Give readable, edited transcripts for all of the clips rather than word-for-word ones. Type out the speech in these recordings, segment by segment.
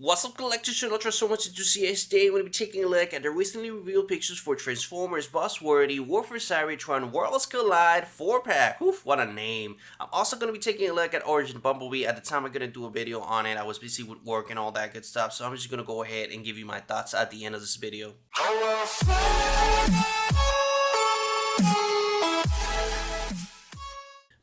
What's up, collectors and ultra so much enthusiasts? Today we're going to be taking a look at the recently revealed pictures for Transformers Buzzworthy War for Cybertron Worlds Collide 4-pack. Oof, what a name. I'm also going to be taking a look at Origin Bumblebee. At the time I'm going to do a video on it, I was busy with work and all that good stuff, so I'm just going to go ahead and give you my thoughts at the end of this video.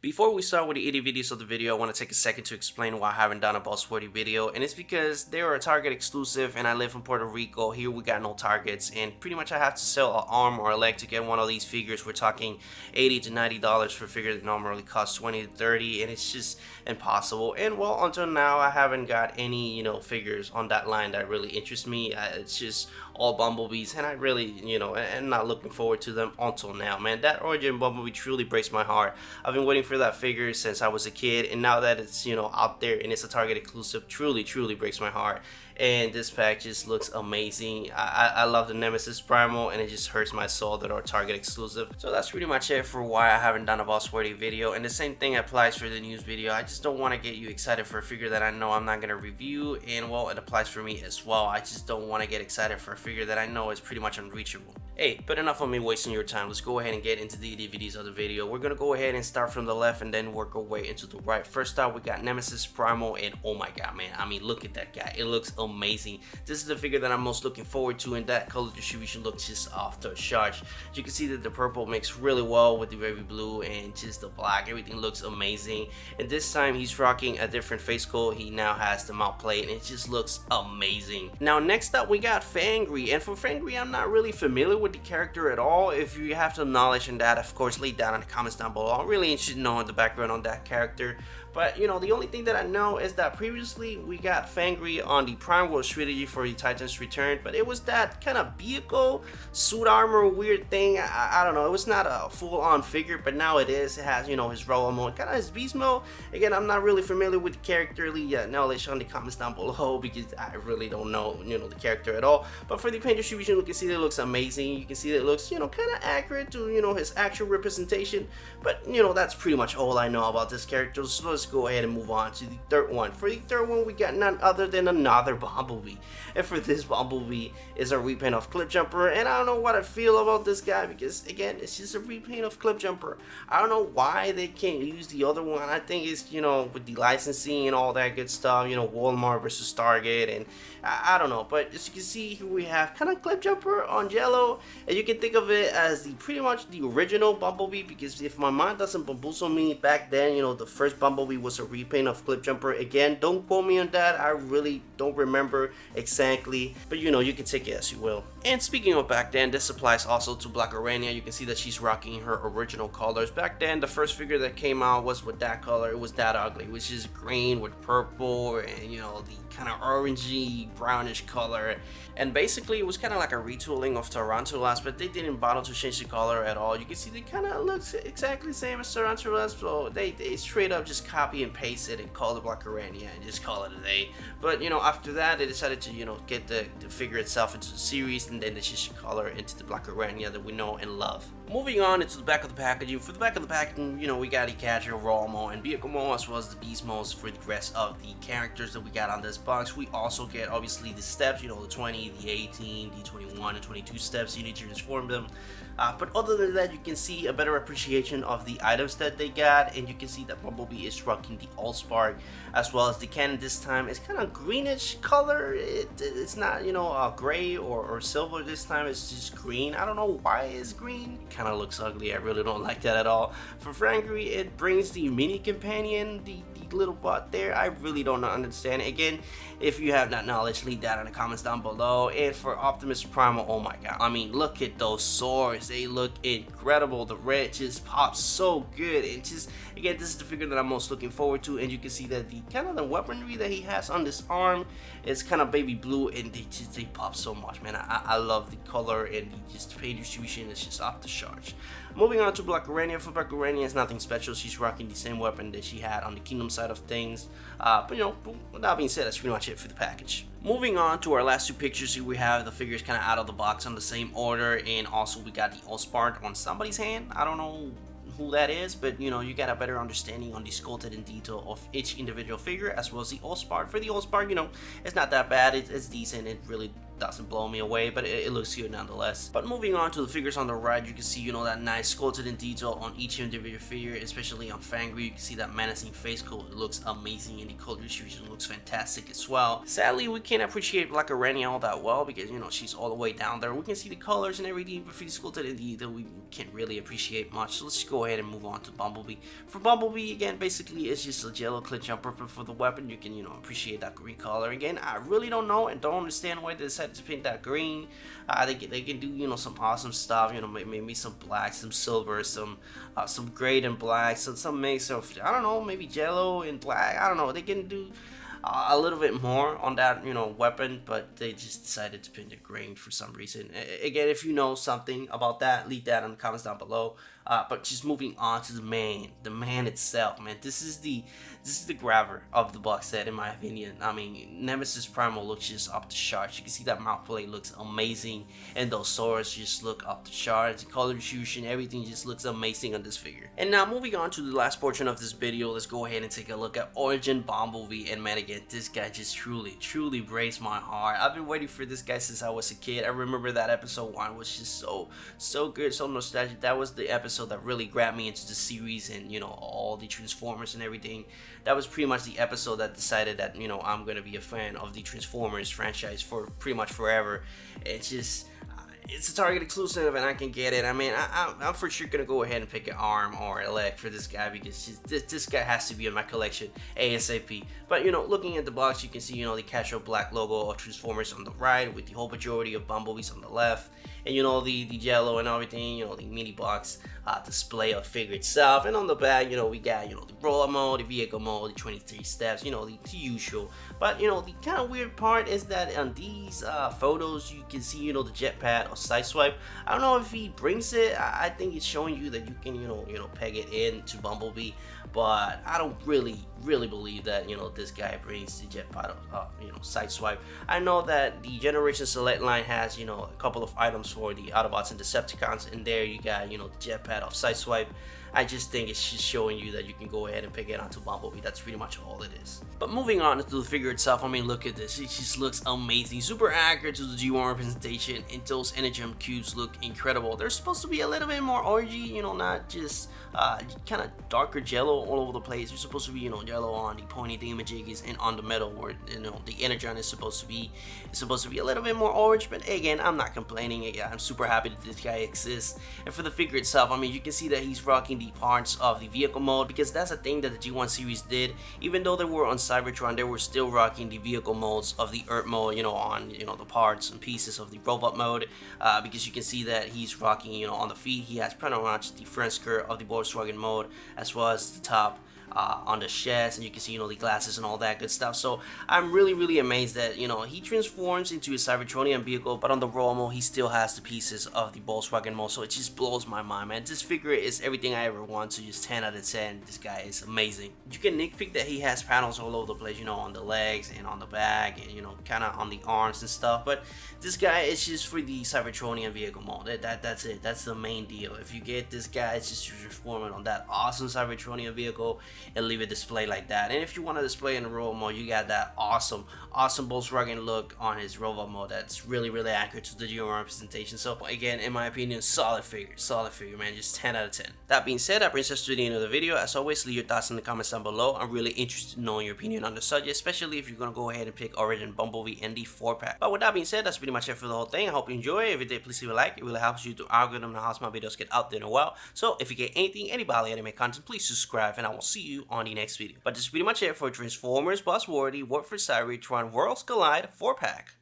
Before we start with the itty bitties of the video, I want to take a second to explain why I haven't done a Buzzworthy video, and it's because they are a Target exclusive and I live in Puerto Rico. Here we got no Targets, and pretty much I have to sell an arm or a leg to get one of these figures. We're talking $80 to $90 for a figure that normally costs $20 to $30, and it's just impossible. And well, until now I haven't got any, figures on that line that really interest me. It's just all Bumblebees, and I really, am not looking forward to them until now, man. That Origin Bumblebee truly breaks my heart. I've been waiting for that figure since I was a kid, and now that it's, out there and it's a Target exclusive, truly breaks my heart. And this pack just looks amazing. I love the Nemesis Primal, and it just hurts my soul that are Target exclusive. So that's pretty much it for why I haven't done a Buzzworthy video, and the same thing applies for the news video. I just don't want to get you excited for a figure that I know I'm not going to review, and well, it applies for me as well. I just don't want to get excited for a figure that I know is pretty much unreachable. Hey, but enough of me wasting your time. Let's go ahead and get into the DVDs of the video. We're gonna go ahead and start from the left and then work our way into the right. First up, we got Nemesis Primal, and oh my god, man, I mean, look at that guy. It looks amazing. This is the figure that I'm most looking forward to, and that color distribution looks just off the charts. You can see that the purple mixed really well with the baby blue and just the black. Everything looks amazing. And this time he's rocking a different face coat. He now has the mount plate, and it just looks amazing. Now next up, we got Fungry, and for Fungry, I'm not really familiar with the character at all. If you have some knowledge in that, of course, leave down in the comments down below. I'm really interested in knowing the background on that character. But the only thing that I know is that previously we got Fungry on the Prime World strategy for the Titans Return, but it was that kind of vehicle suit armor weird thing. I don't know, it was not a full-on figure, but now it is. It has his roll mode, kind of his beast mode. Again, I'm not really familiar with the character. Leave knowledge on the comments down below, because I really don't know the character at all. But for the paint distribution, you can see that it looks amazing. You can see that it looks kind of accurate to his actual representation. But that's pretty much all I know about this character. So let's go ahead and move on to the third one. For the third one, we got none other than another Bumblebee, and for this Bumblebee is a repaint of Clipjumper, and I don't know what I feel about this guy, because again, it's just a repaint of Clipjumper. I don't know why they can't use the other one. I think it's with the licensing and all that good stuff, Walmart versus Target, and I don't know. But as you can see here, we have kind of Clipjumper on yellow, and you can think of it as pretty much the original Bumblebee, because if my mind doesn't bamboozle me, back then the first Bumblebee was a repaint of Clipjumper. Again, don't quote me on that, I really don't remember exactly, but you can take it as you will. And speaking of back then, this applies also to Blackarachnia. You can see that she's rocking her original colors. Back then, the first figure that came out was with that color. It was that ugly, which is green with purple and the kind of orangey brownish color. And basically it was kind of like a retooling of Tarantulas, but they didn't bother to change the color at all. You can see they kind of looks exactly the same as Tarantulas, so they straight up just copy and paste it and call it Blackarachnia and just call it a day. But after that, they decided to get the figure itself into the series, and then they changed the color into the Blackarachnia that we know and love. Moving on into the back of the packaging. For the back of the packaging, we got the casual raw mode and vehicle mode, as well as the beast modes for the rest of the characters that we got on this box. We also get obviously the steps, the 20, the 18, the 21 and 22 steps. You need to transform them. But other than that, you can see a better appreciation of the items that they got, and you can see that Bumblebee is rocking the Allspark, as well as the cannon. This time it's kind of greenish color. It's not gray or silver this time. It's just green. I don't know why it's green. It kind of looks ugly. I really don't like that at all. For Fungry, it brings the mini companion, the little butt there. I really don't understand. Again, if you have that knowledge, leave that in the comments down below. And for Optimus Primal, oh my god, I mean, look at those swords. They look incredible. The red just pops so good. And just again, this is the figure that I'm most looking forward to, and you can see that the kind of the weaponry that he has on this arm is kind of baby blue, and they pop so much, man. I love the color, and the paint distribution is just off the charts. Moving on to Blackarachnia. For Blackarachnia, it's nothing special. She's rocking the same weapon that she had on the Kingdom side of things. But with that being said, that's pretty much it for the package. Moving on to our last two pictures, here we have the figures kind of out of the box on the same order, and also we got the Allspark on somebody's hand. I don't know who that is, but you know, you get a better understanding on the sculpted in detail of each individual figure, as well as the Allspark. For the Allspark, you know, it's not that bad, it's decent, it really doesn't blow me away, but it looks good nonetheless. But moving on to the figures on the right, you can see, you know, that nice sculpted in detail on each individual figure, especially on Fungry. You can see that menacing face coat, it looks amazing, and the color distribution looks fantastic as well. Sadly, we can't appreciate Blackarachnia all that well because, you know, she's all the way down there. We can see the colors and everything, but for the sculpted in detail, we can't really appreciate much. So let's just go ahead and move on to Bumblebee. For Bumblebee, again, basically it's just a yellow clip jumper, but for the weapon, you can, you know, appreciate that green color. Again, I really don't know and don't understand why they decided to paint that green. They can do, you know, some awesome stuff, you know, maybe some black, some silver, some gray and black, some mix of, I don't know, maybe yellow and black. I don't know, they can do a little bit more on that, you know, weapon, but they just decided to paint it green for some reason. Again, if you know something about that, leave that in the comments down below. But just moving on to the man itself, man. This is the grabber of the box set, in my opinion. I mean, Nemesis Primal looks just off the charts. You can see that mouth plate looks amazing, and those swords just look off the charts. The color distribution, everything just looks amazing on this figure. And now moving on to the last portion of this video, let's go ahead and take a look at Origin Bumblebee. And man, again, this guy just truly breaks my heart. I've been waiting for this guy since I was a kid. I remember that episode 1 was just so good, so nostalgic. That was the episode that really grabbed me into the series and, you know, all the Transformers and everything. That was pretty much the episode that decided that, you know, I'm gonna be a fan of the Transformers franchise for pretty much forever. It's just, it's a Target exclusive and I can get it. I mean, I'm for sure gonna go ahead and pick an arm or a leg for this guy because this guy has to be in my collection ASAP. But, you know, looking at the box, you can see, you know, the casual black logo of Transformers on the right with the whole majority of Bumblebees on the left. And, you know, the yellow and everything, you know, the mini box display of the figure itself. And on the back, you know, we got, you know, the roller mode, the vehicle mode, the 23 steps, you know, the usual. But, you know, the kind of weird part is that on these photos, you can see, you know, the jetpack or side swipe. I don't know if he brings it. I think it's showing you that you can, you know, peg it into Bumblebee. But I don't really believe that, you know, this guy brings the jetpack, you know, side swipe. I know that the Generation Select line has, you know, a couple of items for the Autobots and Decepticons, and there you got, you know, the jetpack of side swipe. I just think it's just showing you that you can go ahead and pick it onto Bumblebee. That's pretty much all it is. But moving on to the figure itself, I mean, look at this. It just looks amazing. Super accurate to the G1 representation, and those Energem cubes look incredible. They're supposed to be a little bit more orangey, you know, not just kind of darker yellow all over the place. They're supposed to be, you know, yellow on the pointy thingamajiggies and on the middle where, you know, the Energon is supposed to be. It's supposed to be a little bit more orange, but again, I'm not complaining. Yeah, I'm super happy that this guy exists. And for the figure itself, I mean, you can see that he's rocking the parts of the vehicle mode, because that's a thing that the G1 series did. Even though they were on Cybertron, they were still rocking the vehicle modes of the Earth mode, you know, on, you know, the parts and pieces of the robot mode, because you can see that he's rocking, you know, on the feet, he has pretty much the front skirt of the Volkswagen mode, as well as the top on the chest, and you can see, you know, the glasses and all that good stuff. So I'm really amazed that, you know, he transforms into a Cybertronian vehicle, but on the raw mode he still has the pieces of the Volkswagen mode. So it just blows my mind, man. This figure is everything I ever want, so just 10 out of 10. This guy is amazing. You can nitpick that he has panels all over the place, you know, on the legs and on the back and, you know, kind of on the arms and stuff, but this guy is just for the Cybertronian vehicle mode. That's it. That's the main deal. If you get this guy, it's just transforming on that awesome Cybertronian vehicle and leave it display like that. And if you want to display in the robot mode, you got that awesome Volkswagen look on his robot mode that's really accurate to the G1 representation. So again, in my opinion, solid figure, man. Just 10 out of 10. That being said, that brings us to the end of the video. As always, leave your thoughts in the comments down below. I'm really interested in knowing your opinion on the subject, especially if you're gonna go ahead and pick Origin Bumblebee and the 4-pack. But with that being said, that's pretty much it for the whole thing. I hope you enjoy it. If you did, please leave a like. It really helps you to algorithm and helps my videos get out there in a while. So if you get any Bali anime content, please subscribe, and I will see you on the next video. But this is pretty much it for Transformers Buzzworthy War for Cybertron Worlds Collide 4-pack.